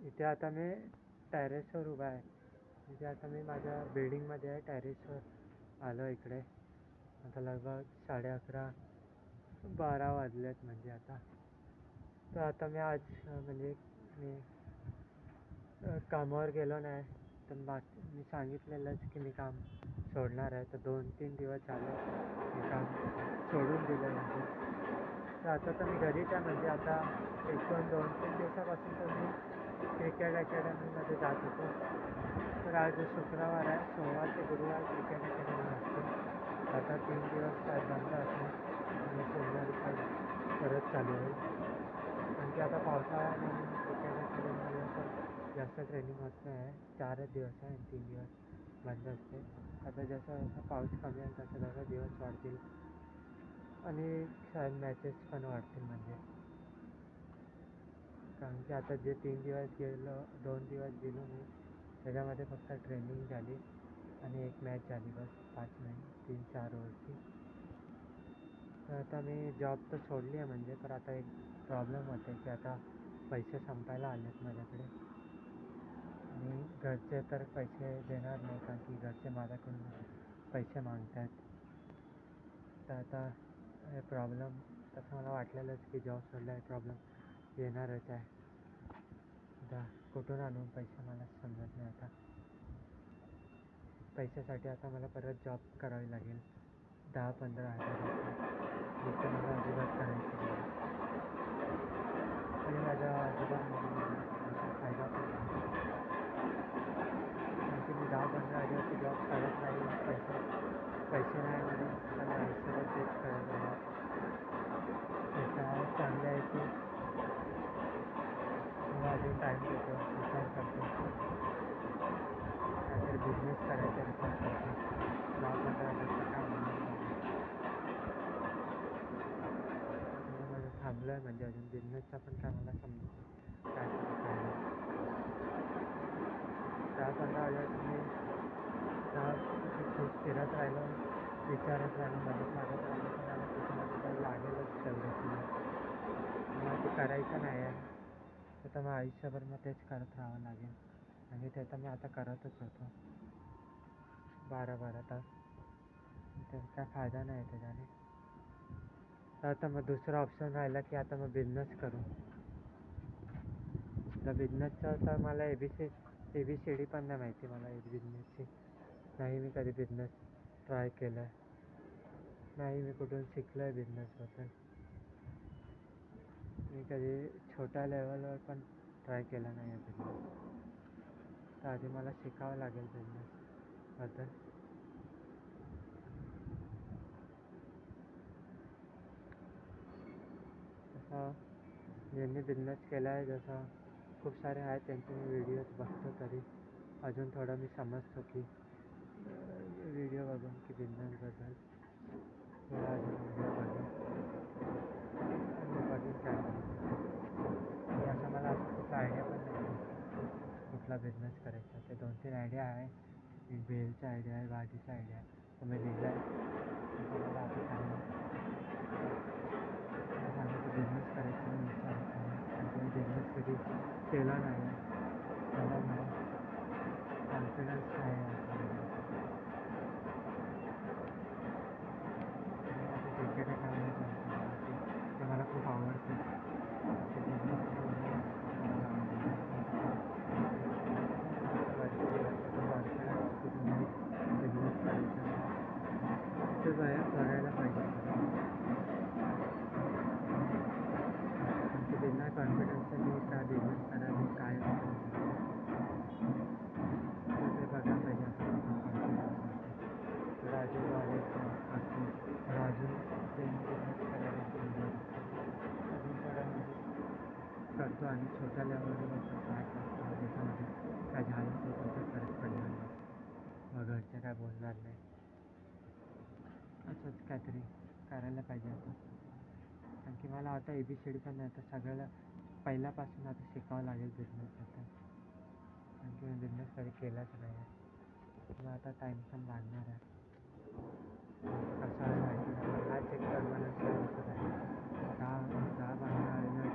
इथे आता मी टेरेसवर उभा आहे. इथे आता मी माझ्या बिल्डिंगमध्ये आहे. टेरेसवर आलो इकडे. आता लगभग 11:30 12 वाजलेत म्हणजे आता. तर आता मी आज म्हणजे मी कामावर गेलो नाही. तर मी सांगितलेलंच की मी काम सोडणार आहे. तर 2-3 दिवस झाले मी काम सोडून दिलं म्हणजे. तर आता तर मी घरीच आहे म्हणजे आता 2-3 दिवसापासून तर मी क्रिकेट अकॅडमीमध्ये जात होतो. तर आज शुक्रवार आहे. सोमवार ते गुरुवार क्रिकेट अकॅडमी असते. आता 3 दिवस बंद असेल आणि सोमवारी परत चालू होईल. कारण की आता पावसाळा आहे म्हणून क्रिकेट अकॅडमीमध्ये तर जास्त ट्रेनिंग होत नाही आहे. 4च दिवस आहे आणि 3 दिवस बंद असते. आता जसं पाऊस कमी होईल तसं दिवस वाढतील आणि मॅचेस पण वाढतील म्हणजे. कारण की आता जे 3 दिवस गेलो 2 दिवस गेलो मी त्याच्यामध्ये फक्त ट्रेनिंग झाली आणि एक मॅच झाली बस 3-4 ओव्हरची. तर आता मी जॉब तर सोडली आहे म्हणजे. तर आता एक प्रॉब्लेम होते की आता पैसे संपायला आलेत माझ्याकडे आणि घरचे तर पैसे देणार नाही कारण की घरचे माझ्याकडून पैसे मागत आहेत. तर आता हे प्रॉब्लेम तसं मला वाटलेलंच की जॉब सोडला आहे प्रॉब्लेम येणारच आहे. आता कुठून आणून पैसे मला समजत नाही आता. पैशासाठी आता मला परत जॉब करावी लागेल 10-15 हजार जिथे मला अजिबात करायची नाही आणि माझा अजिबात फायदा पण नाही. कारण की मी 10-15 हजारची जॉब करत नाही. पैसे नाही म्हणून मला आयुष्यभर तेच करत राहिलं. त्याच्या चांगले आहे की मला अजून टाईम देतो. विचार करतो काहीतरी बिझनेस करायचा विचार करतो. 10-15 हजारचा काय होणार माझं थांबलं आहे म्हणजे अजून बिझनेसचा पण काय मला समजत नाही काय करू काय नाही. 10-15 हजार मी खूप फिरत राहिलो विचारत राहिलो मदत मागत राहिलो तर मला कुठे ना कुठे लागेलच तेवढं. मला ते करायचं नाही आहे. तर मग आयुष्यभर मग तेच करत राहावं लागेल आणि ते तर मी आता करतच होतो 12-12 तास. तर काय फायदा नाही आहे त्याच्याने. तर आता मग दुसरा ऑप्शन राहिला की आता मग बिझनेस करू. तर बिझनेसचं तर मला ABCD पण नाही माहिती मला बिझनेसची. नाही मी कधी बिझनेस ट्राय केला आहे. नाही मी कुठून शिकलो आहे बिझनेसबद्दल. मी कधी छोट्या लेवलवर पण ट्राय केला नाही आहे बिझनेस. तर आधी मला शिकावं लागेल बिझनेसबद्दल. तसं ज्यांनी बिझनेस केला आहे जसं खूप सारे आहेत त्यांचे मी व्हिडिओज बघतो तरी अजून थोडं मी समजतो की व्हिडिओ बघून की बिझनेसबद्दल थोडा अजून व्हिडिओ बघून काय आणि असं मला असं कुठला आयडिया पण नाही कुठला बिझनेस करायचा. ते 2-3 आयडिया आहे. एक भेलचा आयडिया आहे, भाजीचा आयडिया आहे. तो मी लिहिला आहे. मला आता सांगितलं बिझनेस करायचा मी विचार आणि बिझनेस कधी केला नाही आहे. त्यामुळे कॉन्फिडन्स नाही आहे क्रिकेट अकॅडमी ते मला खूप आवडते. ते बिझनेस बिझनेस करायचा ते बघायला पाहिजे. ते बिना कॉन्फिडन्सने काय बिझनेस करायला काय ते बघायला पाहिजे. आपण कॉन्फिडन्स अजून नॉलेज करतो अजून ते बिझनेस करायला अजून थोडा म्हणजे करतो आणि छोट्या लेवलवर पण ट्राय करतो. त्याच्यामध्ये काय झालं ते पण काही फरक पडणार नाही मग घरचे काय बोलणार नाही. असंच काहीतरी करायला पाहिजे आता. कारण की मला आता ABCD पण नाही तर सगळ्याला पहिल्यापासून आता शिकावं लागेल बिझनेसबद्दल. कारण की मी बिझनेस कधी केलाच नाही आहे. मग आता टाईम पण लागणार आहे. कसं आहे माहिती नाही. हाच एक परमनंट सोल्युशन आहे. 10-15